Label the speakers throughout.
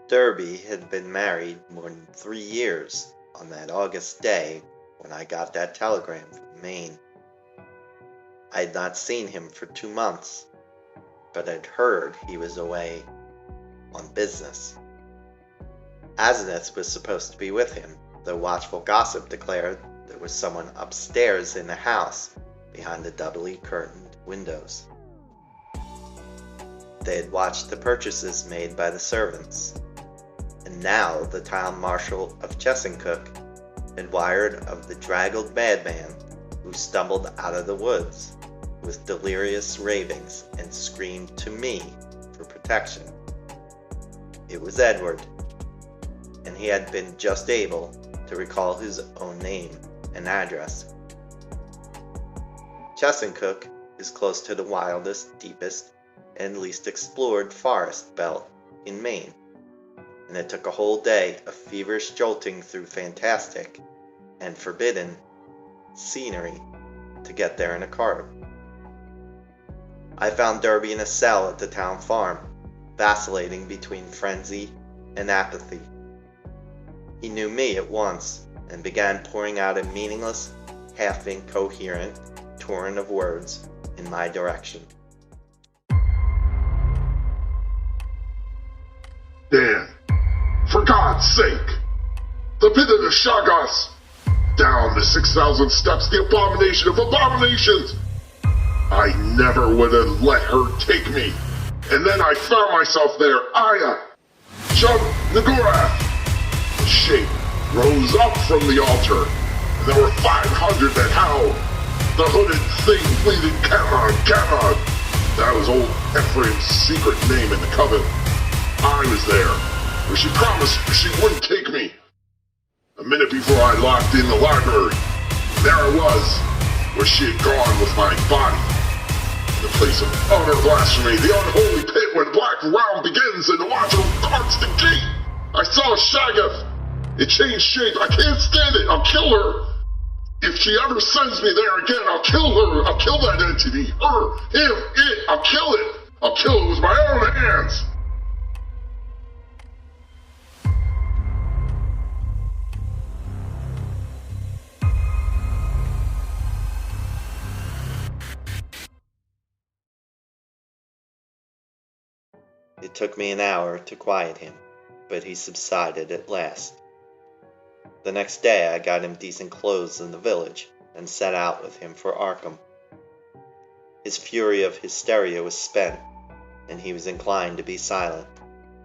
Speaker 1: Derby had been married more than 3 years on that August day when I got that telegram from Maine. I had not seen him for 2 months, but had heard he was away on business. Asenath was supposed to be with him, though watchful gossip declared there was someone upstairs in the house behind the doubly curtained windows. They had watched the purchases made by the servants, and now the town marshal of Chesuncook had wired of the draggled madman who stumbled out of the woods with delirious ravings and screamed to me for protection. It was Edward, and he had been just able to recall his own name and address. Chesuncook is close to the wildest, deepest, and least explored forest belt in Maine, and it took a whole day of feverish jolting through fantastic and forbidden scenery to get there in a cart. I found Derby in a cell at the town farm, vacillating between frenzy and apathy. He knew me at once and began pouring out a meaningless, half-incoherent torrent of words in my direction.
Speaker 2: Dan, for God's sake! The pit of the Shagas! Down the 6,000 steps, the abomination of abominations! I never would have let her take me. And then I found myself there, Aya, Chub Nagorath. The shape rose up from the altar, and there were 500 that howled. The hooded thing pleaded, "Come on, come on." That was old Ephraim's secret name in the coven. I was there, where she promised she wouldn't take me. A minute before I locked in the library, there I was, where she had gone with my body. The place of utter blasphemy, the unholy pit where the black realm begins and the watcher guards the gate. I saw Shagath. It changed shape. I can't stand it. I'll kill her. If she ever sends me there again, I'll kill her. I'll kill that entity. Her, him, it. I'll kill it. I'll kill it with my own hands.
Speaker 1: It took me an hour to quiet him, but he subsided at last. The next day I got him decent clothes in the village and set out with him for Arkham. His fury of hysteria was spent, and he was inclined to be silent,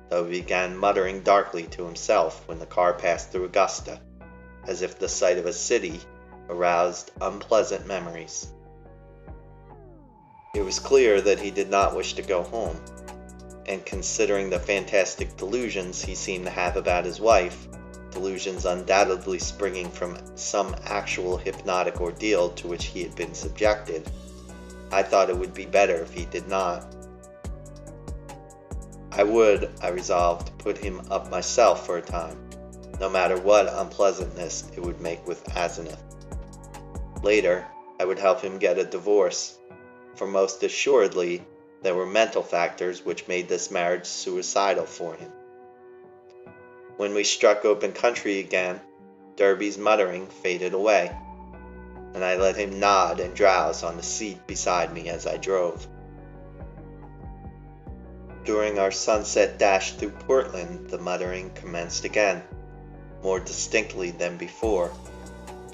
Speaker 1: though he began muttering darkly to himself when the car passed through Augusta, as if the sight of a city aroused unpleasant memories. It was clear that he did not wish to go home, and considering the fantastic delusions he seemed to have about his wife, delusions undoubtedly springing from some actual hypnotic ordeal to which he had been subjected, I thought it would be better if he did not. I resolved, put him up myself for a time, no matter what unpleasantness it would make with Asenath. Later, I would help him get a divorce, for most assuredly there were mental factors which made this marriage suicidal for him. When we struck open country again, Derby's muttering faded away, and I let him nod and drowse on the seat beside me as I drove. During our sunset dash through Portland, the muttering commenced again, more distinctly than before,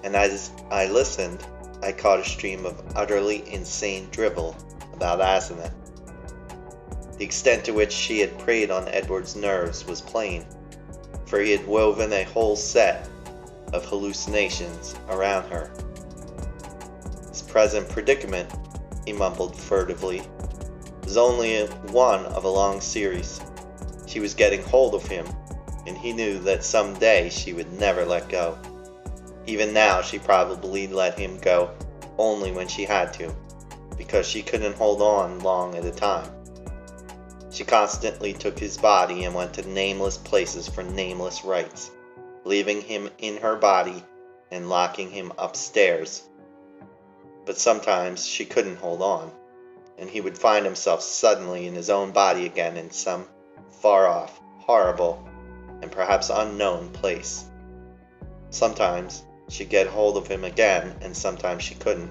Speaker 1: and as I listened, I caught a stream of utterly insane drivel about Asenath. The extent to which she had preyed on Edward's nerves was plain, for he had woven a whole set of hallucinations around her. His present predicament, he mumbled furtively, was only one of a long series. She was getting hold of him, and he knew that some day she would never let go. Even now she probably let him go only when she had to, because she couldn't hold on long at a time. She constantly took his body and went to nameless places for nameless rites, leaving him in her body and locking him upstairs. But sometimes she couldn't hold on, and he would find himself suddenly in his own body again in some far-off, horrible, and perhaps unknown place. Sometimes she'd get hold of him again, and sometimes she couldn't.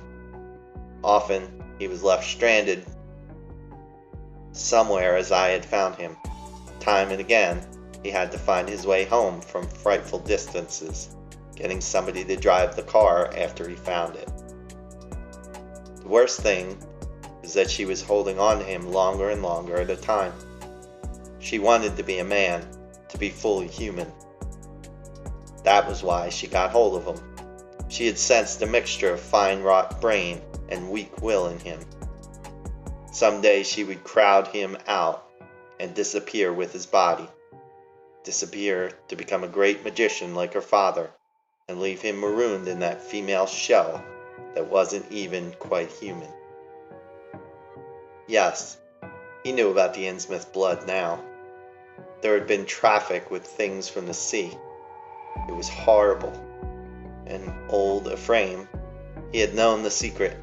Speaker 1: Often he was left stranded somewhere as I had found him. Time and again, he had to find his way home from frightful distances, getting somebody to drive the car after he found it. The worst thing is that she was holding on to him longer and longer at a time. She wanted to be a man, to be fully human. That was why she got hold of him. She had sensed a mixture of fine-wrought brain and weak will in him. Someday she would crowd him out and disappear with his body. Disappear to become a great magician like her father, and leave him marooned in that female shell that wasn't even quite human. Yes, he knew about the Innsmouth blood now. There had been traffic with things from the sea. It was horrible. And old Ephraim, he had known the secret,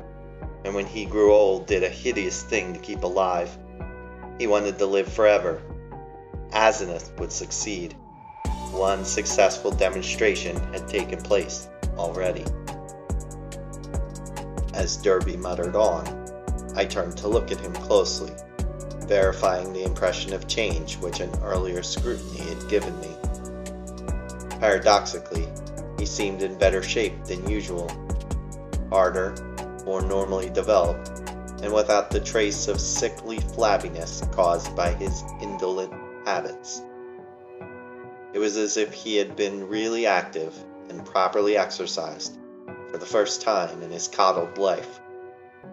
Speaker 1: and when he grew old did a hideous thing to keep alive. He wanted to live forever. Asenath would succeed. One successful demonstration had taken place already. As Derby muttered on, I turned to look at him closely, verifying the impression of change which an earlier scrutiny had given me. Paradoxically, he seemed in better shape than usual, harder, more normally developed, and without the trace of sickly flabbiness caused by his indolent habits. It was as if he had been really active and properly exercised for the first time in his coddled life,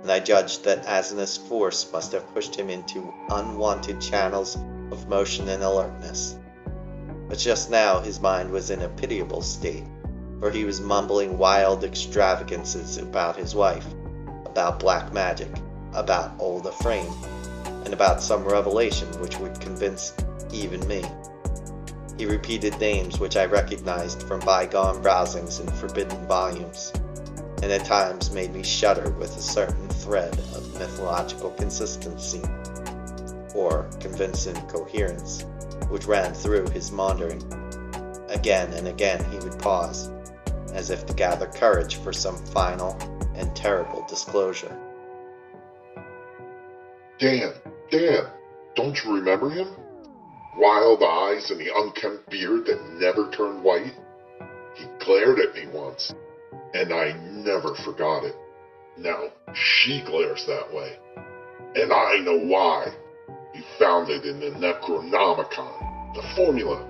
Speaker 1: and I judged that Asenath's force must have pushed him into unwanted channels of motion and alertness. But just now his mind was in a pitiable state, for he was mumbling wild extravagances about his wife, about black magic, about old Ephraim, and about some revelation which would convince even me. He repeated names which I recognized from bygone browsings in forbidden volumes, and at times made me shudder with a certain thread of mythological consistency, or convincing coherence, which ran through his maundering. Again and again he would pause, as if to gather courage for some final and terrible disclosure.
Speaker 2: Dan, don't you remember him? Wild eyes and the unkempt beard that never turned white? He glared at me once, and I never forgot it. Now she glares that way, and I know why. He found it in the Necronomicon, the formula.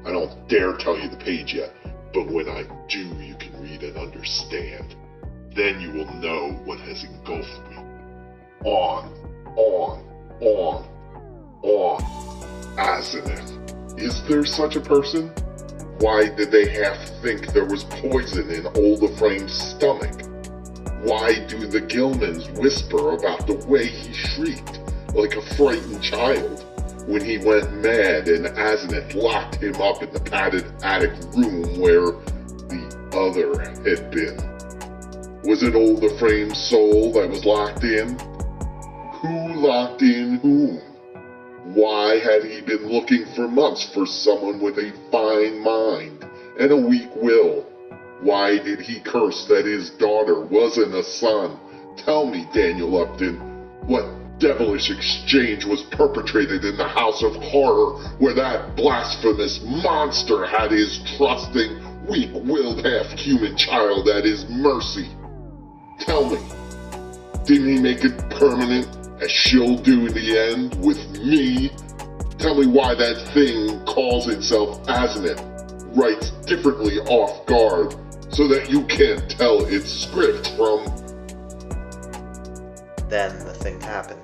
Speaker 2: I don't dare tell you the page yet, but when I do, you can read and understand. Then you will know what has engulfed me. On. Asenath. Is there such a person? Why did they have to think there was poison in old Ephraim's stomach? Why do the Gilmans whisper about the way he shrieked like a frightened child when he went mad and Asenath locked him up in the padded attic room where the other had been? Was it old Ephraim's soul that was locked in? Who locked in whom? Why had he been looking for months for someone with a fine mind and a weak will? Why did he curse that his daughter wasn't a son? Tell me, Daniel Upton, what devilish exchange was perpetrated in the house of horror where that blasphemous monster had his trusting, weak-willed half-human child at his mercy? Tell me, didn't he make it permanent, as she'll do in the end, with me? Tell me why that thing calls itself Asenath, writes differently off guard, so that you can't tell its script from...
Speaker 1: Then the thing happened.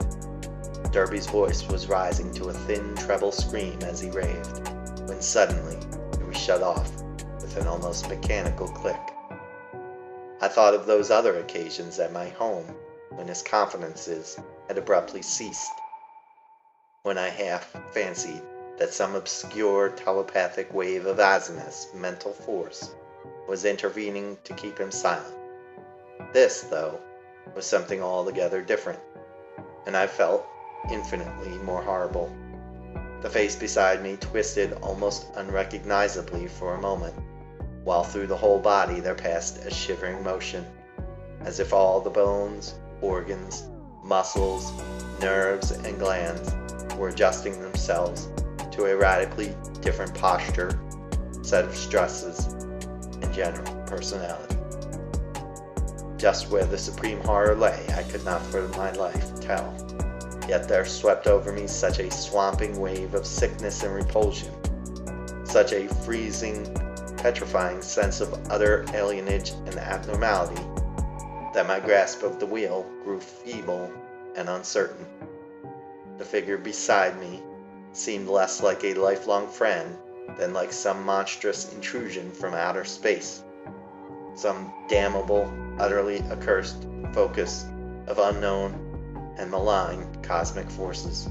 Speaker 1: Derby's voice was rising to a thin treble scream as he raved, when suddenly it was shut off with an almost mechanical click. I thought of those other occasions at my home when his confidences had abruptly ceased, when I half fancied that some obscure telepathic wave of Asenath's mental force was intervening to keep him silent. This, though, was something altogether different, and I felt infinitely more horrible. The face beside me twisted almost unrecognizably for a moment, while through the whole body there passed a shivering motion, as if all the bones, organs, muscles, nerves, and glands were adjusting themselves to a radically different posture, set of stresses, and general personality. Just where the supreme horror lay, I could not for my life tell. Yet there swept over me such a swamping wave of sickness and repulsion, such a freezing, petrifying sense of utter alienage and abnormality, that my grasp of the wheel grew feeble and uncertain. The figure beside me seemed less like a lifelong friend than like some monstrous intrusion from outer space, some damnable, utterly accursed focus of unknown and malign cosmic forces.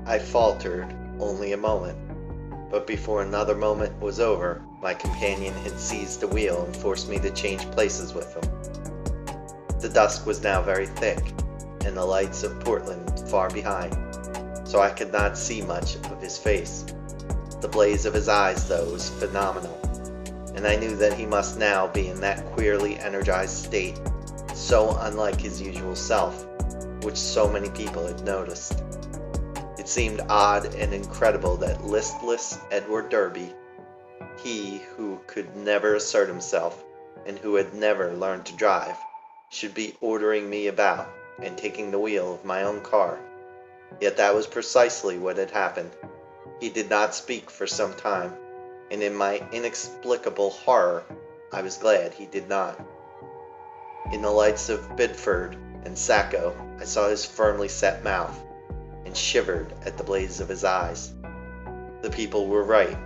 Speaker 1: I faltered only a moment, but before another moment was over, my companion had seized the wheel and forced me to change places with him. The dusk was now very thick, and the lights of Portland far behind, so I could not see much of his face. The blaze of his eyes, though, was phenomenal, and I knew that he must now be in that queerly energized state, so unlike his usual self, which so many people had noticed. It seemed odd and incredible that listless Edward Derby, he who could never assert himself and who had never learned to drive, should be ordering me about and taking the wheel of my own car. Yet that was precisely what had happened. He did not speak for some time, and in my inexplicable horror, I was glad he did not. In the lights of Bidford and Sacco, I saw his firmly set mouth, and shivered at the blaze of his eyes. The people were right.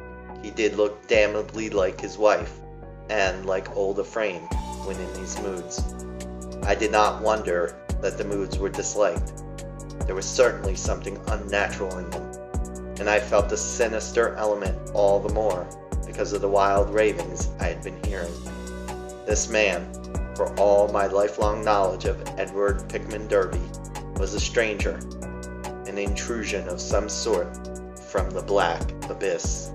Speaker 1: He did look damnably like his wife, and like old Ephraim when in these moods. I did not wonder that the moods were disliked. There was certainly something unnatural in them, and I felt the sinister element all the more because of the wild ravings I had been hearing. This man, for all my lifelong knowledge of Edward Pickman Derby, was a stranger, an intrusion of some sort from the black abyss.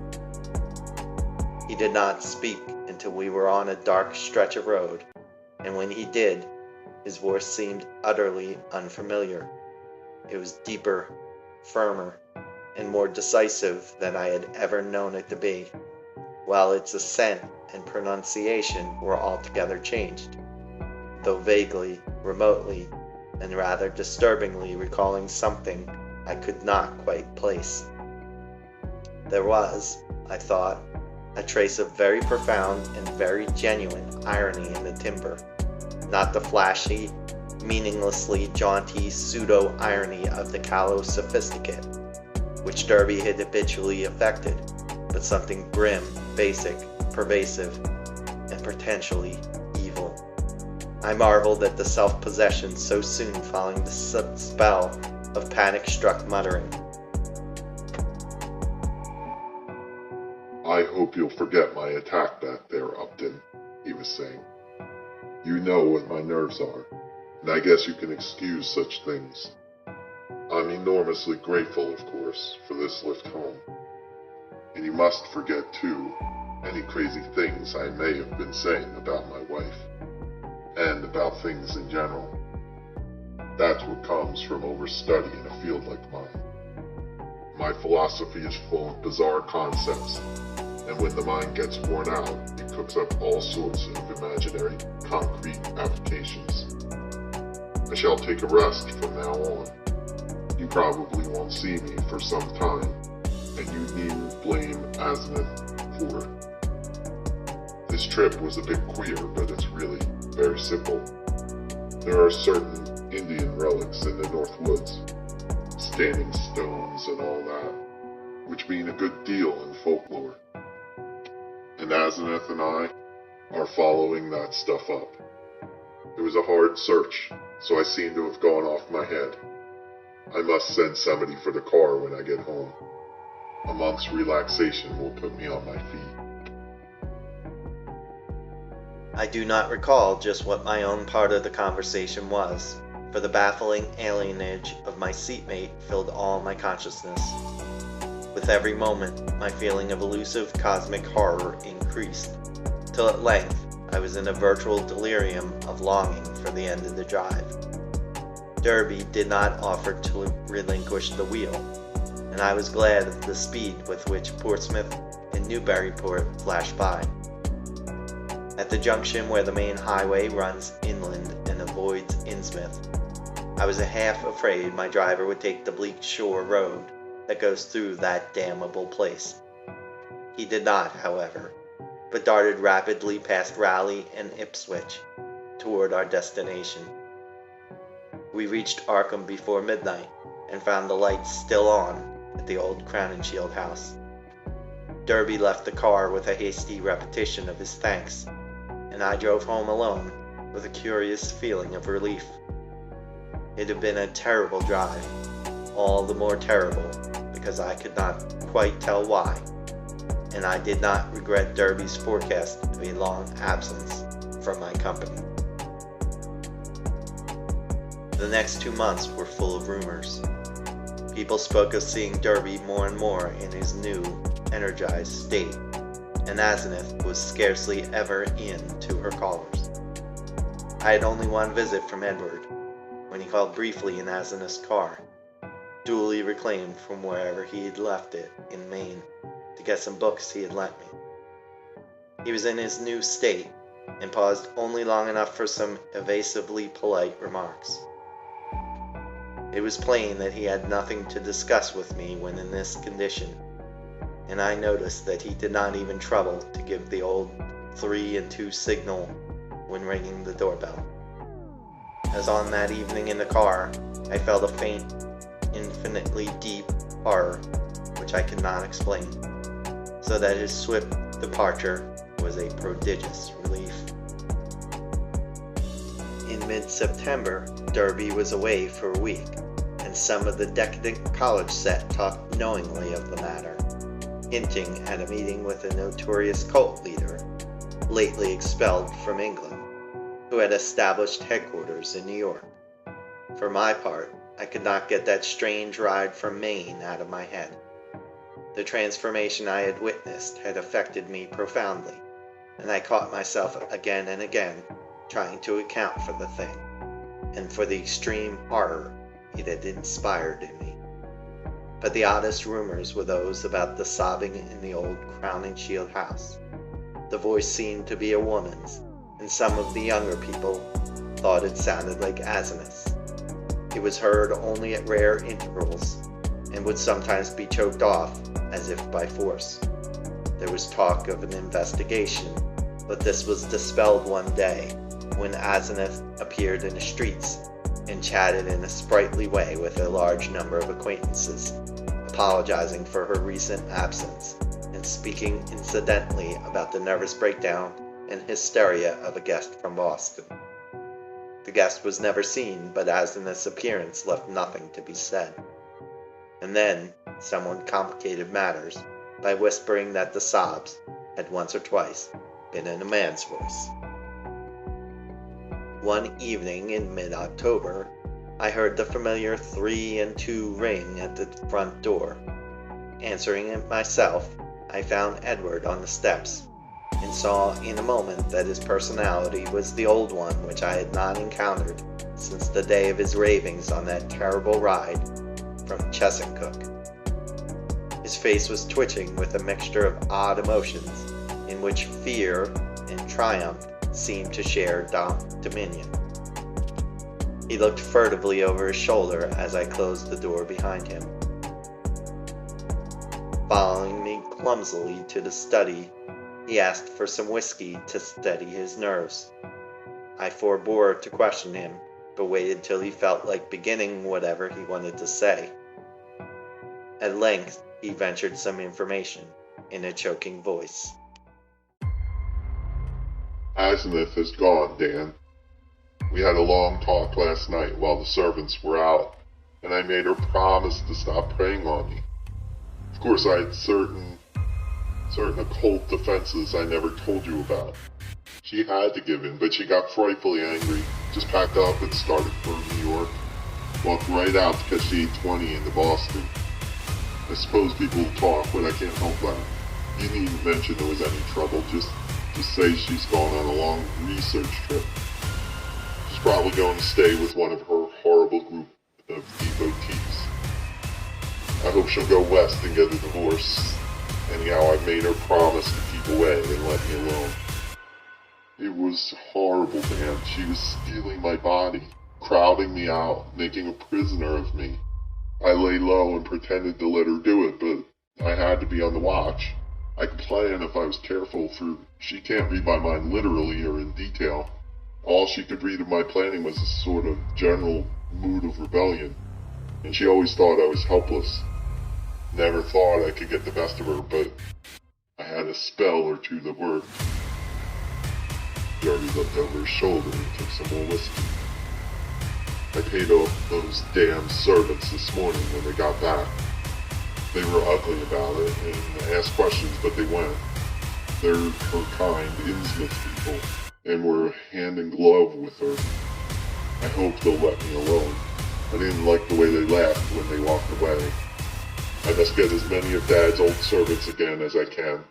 Speaker 1: He did not speak until we were on a dark stretch of road, and when he did, his voice seemed utterly unfamiliar. It was deeper, firmer, and more decisive than I had ever known it to be, while its accent and pronunciation were altogether changed, though vaguely, remotely, and rather disturbingly recalling something I could not quite place. There was, I thought, a trace of very profound and very genuine irony in the timbre, not the flashy, meaninglessly jaunty pseudo-irony of the callow sophisticate, which Derby had habitually affected, but something grim, basic, pervasive, and potentially evil. I marveled at the self-possession so soon following the spell of panic-struck muttering.
Speaker 2: I hope you'll forget my attack back there, Upton, he was saying. You know what my nerves are, and I guess you can excuse such things. I'm enormously grateful, of course, for this lift home. And you must forget, too, any crazy things I may have been saying about my wife, and about things in general. That's what comes from overstudy in a field like mine. My philosophy is full of bizarre concepts, and when the mind gets worn out, it cooks up all sorts of imaginary, concrete applications. I shall take a rest from now on. You probably won't see me for some time, and you needn't blame Azimuth for it. This trip was a bit queer, but it's really very simple. There are certain Indian relics in the North Woods, standing stones and all that, which mean a good deal in folklore. And Azimuth and I are following that stuff up. It was a hard search, so I seem to have gone off my head. I must send somebody for the car when I get home. A month's relaxation will put me on my feet.
Speaker 1: I do not recall just what my own part of the conversation was, for the baffling alienage of my seatmate filled all my consciousness. With every moment, my feeling of elusive cosmic horror increased, till at length I was in a virtual delirium of longing for the end of the drive. Derby did not offer to relinquish the wheel, and I was glad of the speed with which Portsmouth and Newburyport flashed by. At the junction where the main highway runs inland and avoids Innsmouth, I was half afraid my driver would take the bleak shore road that goes through that damnable place. He did not, however, but darted rapidly past Raleigh and Ipswich toward our destination. We reached Arkham before midnight and found the lights still on at the old Crown and Shield house. Derby left the car with a hasty repetition of his thanks, and I drove home alone with a curious feeling of relief. It had been a terrible drive, all the more terrible because I could not quite tell why, and I did not regret Derby's forecast of a long absence from my company. The next 2 months were full of rumors. People spoke of seeing Derby more and more in his new, energized state, and Asenath was scarcely ever in to her callers. I had only one visit from Edward, when he called briefly in Asenath's car, duly reclaimed from wherever he had left it in Maine, to get some books he had lent me. He was in his new state, and paused only long enough for some evasively polite remarks. It was plain that he had nothing to discuss with me when in this condition, and I noticed that he did not even trouble to give the old 3 and 2 signal when ringing the doorbell. As on that evening in the car, I felt a faint, infinitely deep horror which I could not explain, so that his swift departure was a prodigious relief. In mid-September, Derby was away for a week, and some of the decadent college set talked knowingly of the matter, hinting at a meeting with a notorious cult leader, lately expelled from England, who had established headquarters in New York. For my part, I could not get that strange ride from Maine out of my head. The transformation I had witnessed had affected me profoundly, and I caught myself again and again trying to account for the thing, and for the extreme horror it had inspired in me. But the oddest rumors were those about the sobbing in the old Crown and Shield house. The voice seemed to be a woman's, and some of the younger people thought it sounded like Asenath's. It was heard only at rare intervals, and would sometimes be choked off as if by force. There was talk of an investigation, but this was dispelled one day when Asenath appeared in the streets and chatted in a sprightly way with a large number of acquaintances, apologizing for her recent absence and speaking incidentally about the nervous breakdown and hysteria of a guest from Boston. The guest was never seen, but Asenath's appearance left nothing to be said. And then someone complicated matters by whispering that the sobs had once or twice been in a man's voice. One evening in mid-October, I heard the familiar 3 and 2 ring at the front door. Answering it myself, I found Edward on the steps, and saw in a moment that his personality was the old one which I had not encountered since the day of his ravings on that terrible ride from Chesuncook. His face was twitching with a mixture of odd emotions, in which fear and triumph seemed to share dominion. He looked furtively over his shoulder as I closed the door behind him. Following me clumsily to the study, he asked for some whiskey to steady his nerves. I forbore to question him, but waited till he felt like beginning whatever he wanted to say. At length, he ventured some information in a choking voice.
Speaker 2: Asenath is gone, Dan. We had a long talk last night while the servants were out, and I made her promise to stop preying on me. Of course, I had certain occult defenses I never told you about. She had to give in, but she got frightfully angry Just packed up and started for New York. Walked right out to catch the 8:20 into Boston. I suppose people will talk, but I can't help that. You needn't mention there was any trouble, just say she's gone on a long research trip. She's probably going to stay with one of her horrible group of devotees. I hope she'll go west and get a divorce. Anyhow, I made her promise to keep away and let me alone. It was horrible, man. She was stealing my body, crowding me out, making a prisoner of me. I lay low and pretended to let her do it, but I had to be on the watch. I could plan if I was careful, for she can't read my mind literally or in detail. All she could read of my planning was a sort of general mood of rebellion, and she always thought I was helpless. Never thought I could get the best of her, but I had a spell or two that worked. Jerry looked over his shoulder and took some more whiskey. I paid off those damn servants this morning when they got back. They were ugly about it and asked questions, but they went. They're her kind, Innsmouth people, and were hand in glove with her. I hope they'll let me alone. I didn't like the way they laughed when they walked away. I must get as many of Dad's old servants again as I can.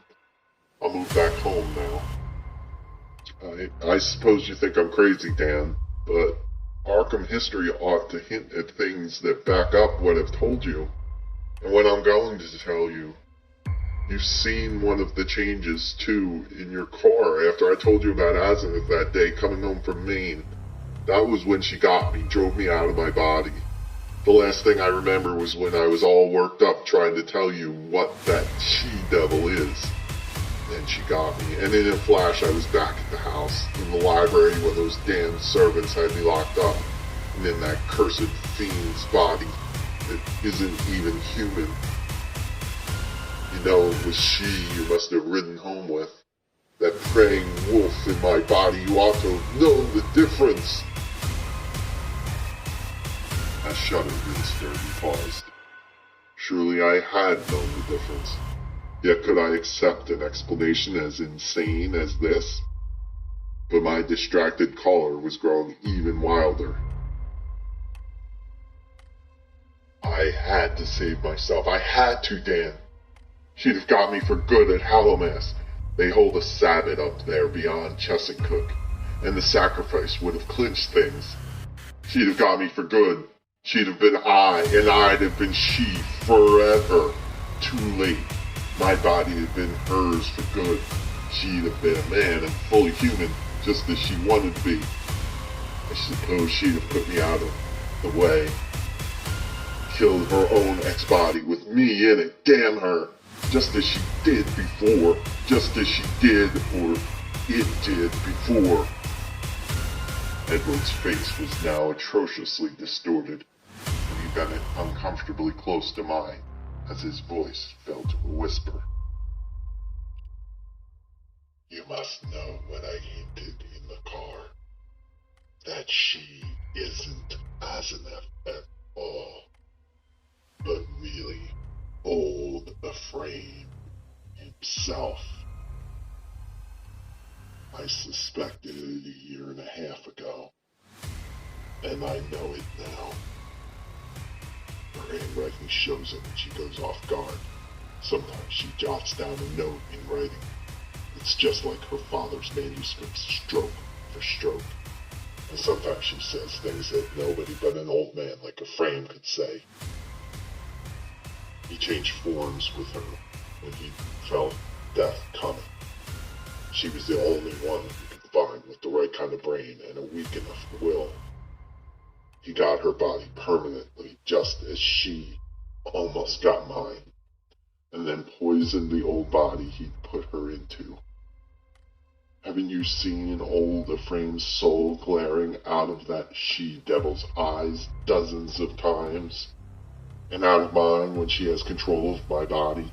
Speaker 2: I'll move back home now. I suppose you think I'm crazy, Dan, but Arkham history ought to hint at things that back up what I've told you. And what I'm going to tell you, you've seen one of the changes, too, in your car after I told you about Azimuth that day coming home from Maine. That was when she got me, drove me out of my body. The last thing I remember was when I was all worked up trying to tell you what that she-devil is. Then she got me, and in a flash I was back at the house, in the library where those damn servants had me locked up, and in that cursed fiend's body that isn't even human. You know, it was she you must have ridden home with. That preying wolf in my body, you ought to have known the difference. I shuddered and stirred and paused. Surely I had known the difference. Yet could I accept an explanation as insane as this? But my distracted caller was growing even wilder. I had to save myself. I had to, Dan. She'd have got me for good at Hallowmass. They hold a Sabbath up there beyond Chesuncook, and the sacrifice would have clinched things. She'd have got me for good. She'd have been I, and I'd have been she forever. Too late. My body had been hers for good. She'd have been a man and fully human, just as she wanted to be. I suppose she'd have put me out of the way. Killed her own ex-body with me in it, damn her! Just as she did before. Just as she did, or it did before. Edward's face was now atrociously distorted, and he bent it uncomfortably close to mine, as his voice fell to a whisper. You must know what I hinted in the car. That she isn't Azimuth at all, but really old Ephraim himself. I suspected it a year and a half ago, and I know it now. Her handwriting shows it when she goes off guard. Sometimes she jots down a note in writing. It's just like her father's manuscript, stroke for stroke. And sometimes she says things that nobody but an old man like Ephraim could say. He changed forms with her when he felt death coming. She was the only one he could find with the right kind of brain and a weak enough will. He got her body permanently, just as she almost got mine, and then poisoned the old body he'd put her into. Haven't you seen old Ephraim's soul glaring out of that she-devil's eyes dozens of times? And out of mine when she has control of my body?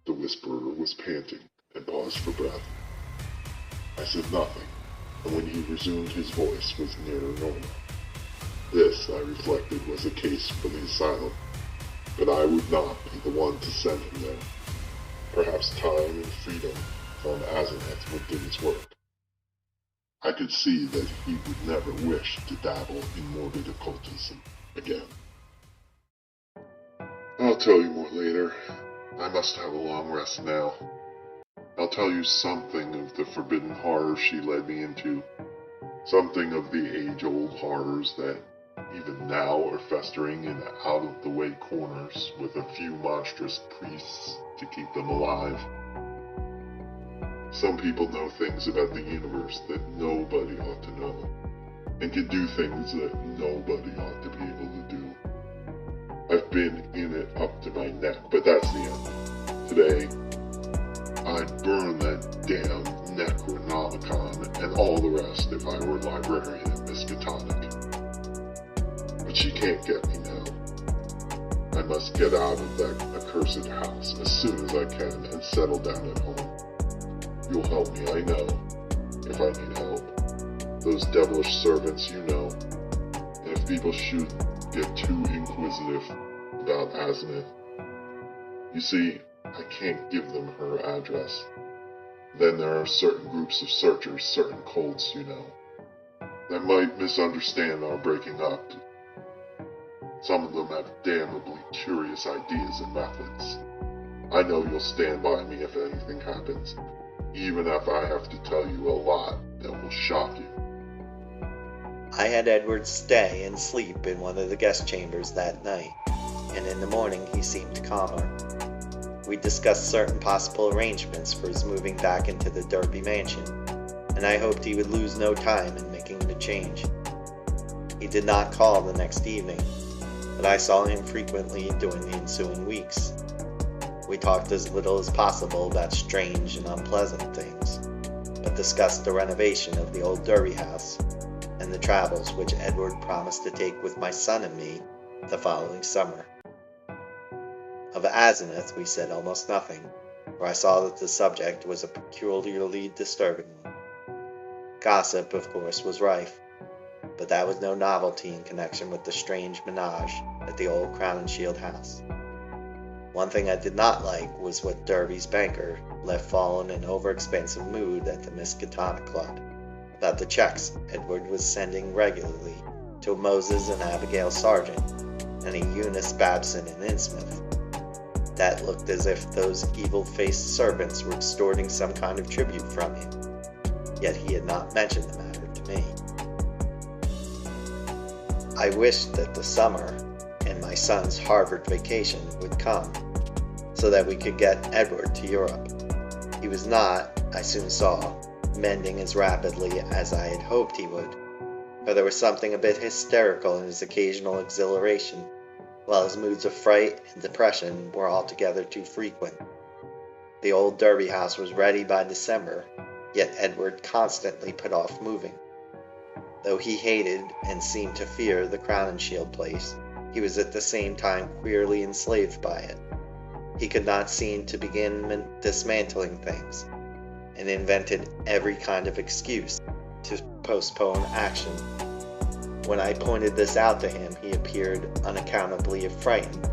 Speaker 2: The whisperer was panting and paused for breath. I said nothing, and when he resumed his voice was nearer normal. This, I reflected, was a case for the asylum, but I would not be the one to send him there. Perhaps time and freedom from Azimuth would do its work. I could see that he would never wish to dabble in morbid occultism again. I'll tell you more later. I must have a long rest now. I'll tell you something of the forbidden horror she led me into. Something of the age-old horrors that even now are festering in out-of-the-way corners with a few monstrous priests to keep them alive. Some people know things about the universe that nobody ought to know, and can do things that nobody ought to be able to do. I've been in it up to my neck, but that's the end. Today, I'd burn that damn Necronomicon and all the rest if I were librarian at Miskatonic. But she can't get me now. I must get out of that accursed house as soon as I can and settle down at home. You'll help me, I know, if I need help. Those devilish servants, you know. And if people should get too inquisitive about Azimuth, you see, I can't give them her address. Then there are certain groups of searchers, certain cults, you know, that might misunderstand our breaking up. Some of them have damnably curious ideas and methods. I know you'll stand by me if anything happens, even if I have to tell you a lot that will shock you.
Speaker 1: I had Edward stay and sleep in one of the guest chambers that night, and in the morning he seemed calmer. We discussed certain possible arrangements for his moving back into the Derby mansion, and I hoped he would lose no time in making the change. He did not call the next evening, but I saw him frequently during the ensuing weeks. We talked as little as possible about strange and unpleasant things, but discussed the renovation of the old Derby house and the travels which Edward promised to take with my son and me the following summer. Of Azimuth we said almost nothing, for I saw that the subject was a peculiarly disturbing one. Gossip, of course, was rife, but that was no novelty in connection with the strange menage at the old Crown and Shield house. One thing I did not like was what Derby's banker left fall in an overexpensive mood at the Miskatonic Club about the checks Edward was sending regularly to Moses and Abigail Sargent and a Eunice Babson in Innsmouth. That looked as if those evil-faced servants were extorting some kind of tribute from him, yet he had not mentioned the matter to me. I wished that the summer and my son's Harvard vacation would come, so that we could get Edward to Europe. He was not, I soon saw, mending as rapidly as I had hoped he would, for there was something a bit hysterical in his occasional exhilaration, while his moods of fright and depression were altogether too frequent. The old Derby house was ready by December, yet Edward constantly put off moving. Though he hated and seemed to fear the Crown and Shield place, he was at the same time queerly enslaved by it. He could not seem to begin dismantling things, and invented every kind of excuse to postpone action. When I pointed this out to him, he appeared unaccountably frightened.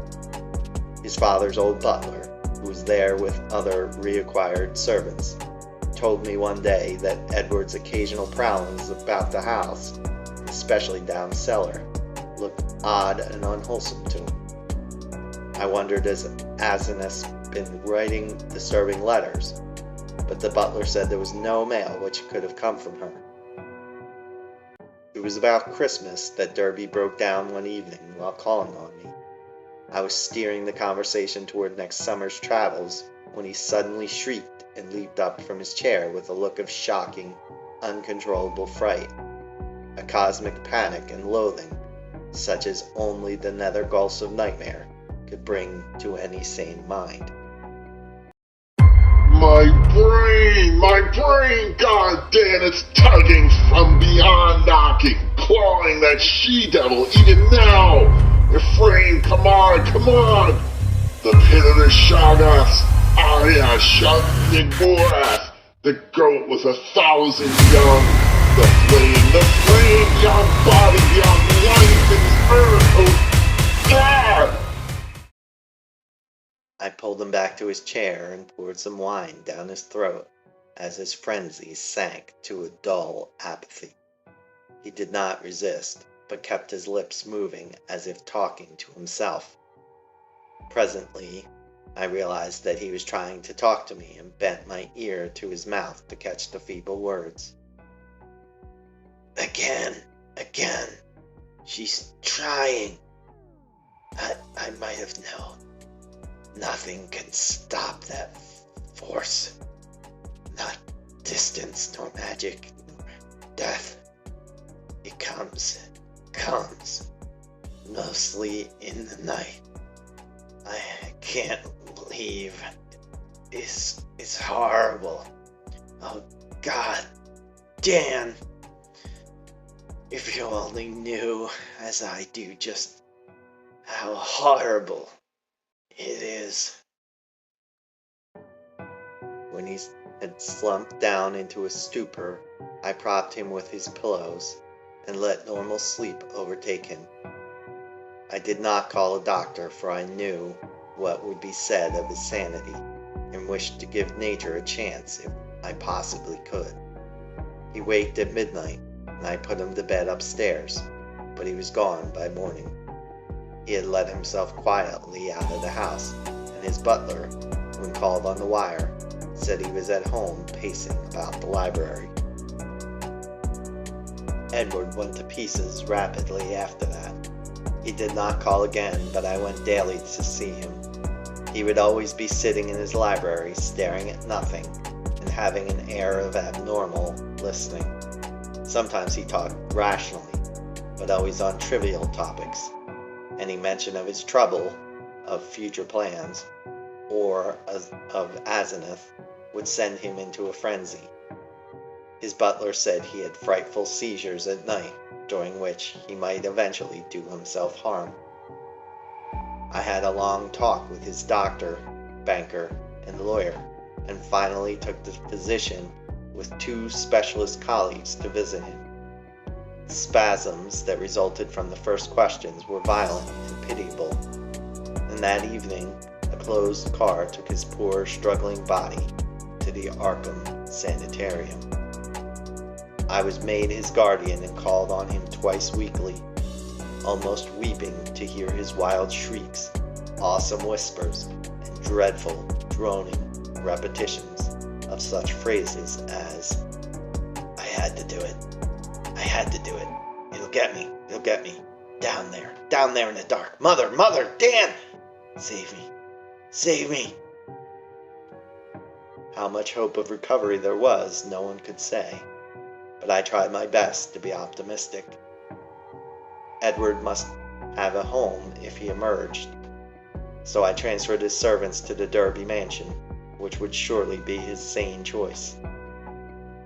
Speaker 1: His father's old butler, who was there with other reacquired servants, told me one day that Edward's occasional prowlings about the house, especially down cellar, looked odd and unwholesome to him. I wondered as Azimuth's been writing disturbing letters, but the butler said there was no mail which could have come from her. It was about Christmas that Derby broke down one evening while calling on me. I was steering the conversation toward next summer's travels when he suddenly shrieked and leaped up from his chair with a look of shocking, uncontrollable fright, a cosmic panic and loathing, such as only the nether gulfs of nightmare could bring to any sane mind.
Speaker 2: My brain, goddamn, it's tugging from beyond knocking, clawing that she-devil even now. Refrain, come on. The pit of the Shagas, Arya Shut-Nigorath, the goat with 1,000 young, the flame, young body, young life in earth, oh God!
Speaker 1: I pulled him back to his chair and poured some wine down his throat, as his frenzy sank to a dull apathy. He did not resist, but kept his lips moving as if talking to himself. Presently, I realized that he was trying to talk to me and bent my ear to his mouth to catch the feeble words. Again, she's trying. I might have known. Nothing can stop that force. Not distance, nor magic, nor death. It comes, mostly in the night. I can't leave. It's horrible. Oh, God. Dan! If you only knew, as I do, just how horrible it is. When he had slumped down into a stupor, I propped him with his pillows and let normal sleep overtake him. I did not call a doctor, for I knew what would be said of his sanity, and wished to give nature a chance if I possibly could. He waked at midnight, and I put him to bed upstairs, but he was gone by morning. He had let himself quietly out of the house, and his butler, when called on the wire, said he was at home pacing about the library. Edward went to pieces rapidly after that. He did not call again, but I went daily to see him. He would always be sitting in his library, staring at nothing, and having an air of abnormal listening. Sometimes he talked rationally, but always on trivial topics. Any mention of his trouble, of future plans, or of Asenath would send him into a frenzy. His butler said he had frightful seizures at night, during which he might eventually do himself harm. I had a long talk with his doctor, banker, and lawyer, and finally took the physician with 2 specialist colleagues to visit him. The spasms that resulted from the first questions were violent and pitiable, and that evening a closed car took his poor, struggling body to the Arkham Sanitarium. I was made his guardian and called on him twice weekly, almost weeping to hear his wild shrieks, awesome whispers, and dreadful, droning repetitions of such phrases as, I had to do it. It'll get me. Down there in the dark. Mother, Dan! Save me. How much hope of recovery there was, no one could say, but I tried my best to be optimistic. Edward must have a home if he emerged, so I transferred his servants to the Derby mansion, which would surely be his sane choice.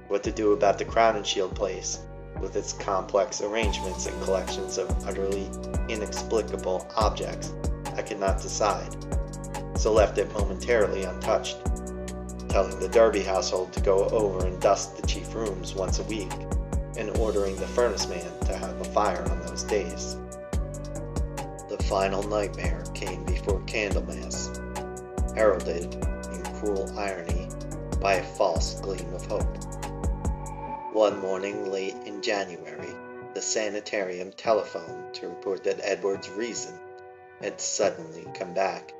Speaker 1: What to do about the Crown and Shield place, with its complex arrangements and collections of utterly inexplicable objects, I could not decide, so left it momentarily untouched, telling the Derby household to go over and dust the chief rooms once a week, and ordering the furnace man to have a fire on those days. The final nightmare came before Candlemas, heralded, in cruel irony, by a false gleam of hope. One morning late in January, the sanitarium telephoned to report that Edward's reason had suddenly come back.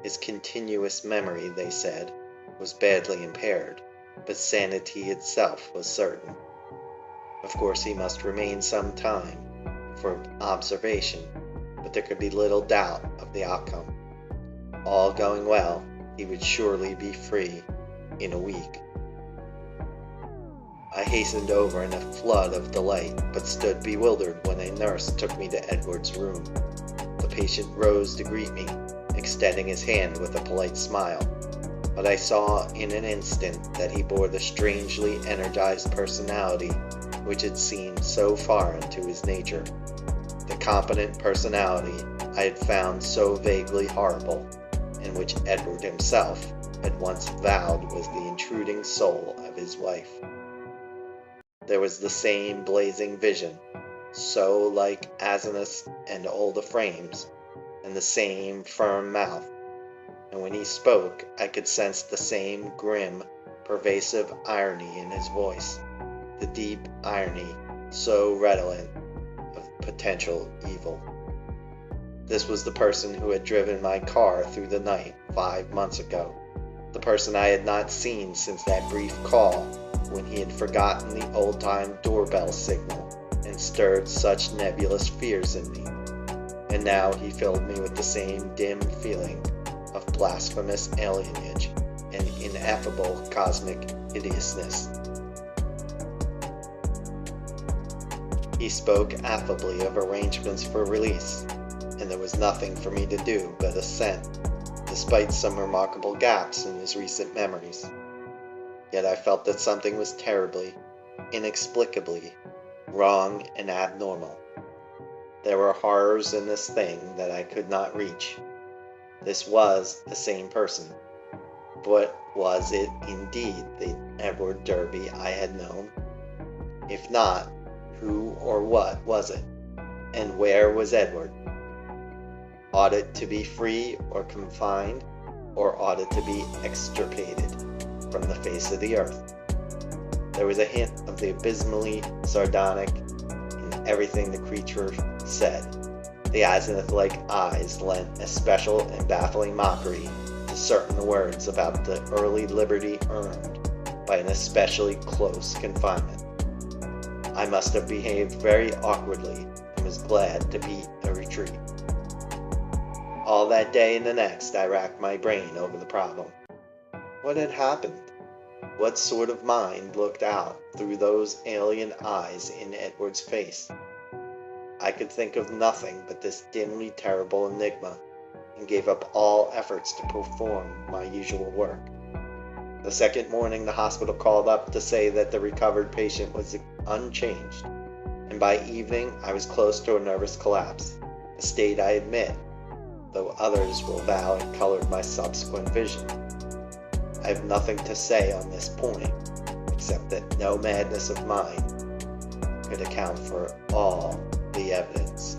Speaker 1: His continuous memory, they said, was badly impaired, but sanity itself was certain. Of course, he must remain some time for observation, but there could be little doubt of the outcome. All going well, he would surely be free in a week. I hastened over in a flood of delight, but stood bewildered when a nurse took me to Edward's room. The patient rose to greet me, extending his hand with a polite smile, but I saw in an instant that he bore the strangely energized personality which had seemed so foreign to his nature, the competent personality I had found so vaguely horrible, and which Edward himself had once vowed was the intruding soul of his wife. There was the same blazing vision, so like Asenath's and old Ephraim's, and the same firm mouth, and when he spoke I could sense the same grim, pervasive irony in his voice, the deep irony so redolent of potential evil. This was the person who had driven my car through the night 5 months ago, the person I had not seen since that brief call when he had forgotten the old-time doorbell signal and stirred such nebulous fears in me. And now he filled me with the same dim feeling of blasphemous alienage and ineffable cosmic hideousness. He spoke affably of arrangements for release, and there was nothing for me to do but assent, despite some remarkable gaps in his recent memories. Yet I felt that something was terribly, inexplicably wrong and abnormal. There were horrors in this thing that I could not reach. This was the same person. But was it indeed the Edward Derby I had known? If not, who or what was it? And where was Edward? Ought it to be free or confined, or ought it to be extirpated from the face of the earth? There was a hint of the abysmally sardonic in everything the creature said. The azimuth-like eyes lent a special and baffling mockery to certain words about the early liberty earned by an especially close confinement. I must have behaved very awkwardly and was glad to beat a retreat. All that day and the next I racked my brain over the problem. What had happened? What sort of mind looked out through those alien eyes in Edward's face? I could think of nothing but this dimly terrible enigma, and gave up all efforts to perform my usual work. The second morning the hospital called up to say that the recovered patient was unchanged, and by evening I was close to a nervous collapse, a state I admit, though others will vow it colored my subsequent vision. I have nothing to say on this point, except that no madness of mine could account for all the evidence.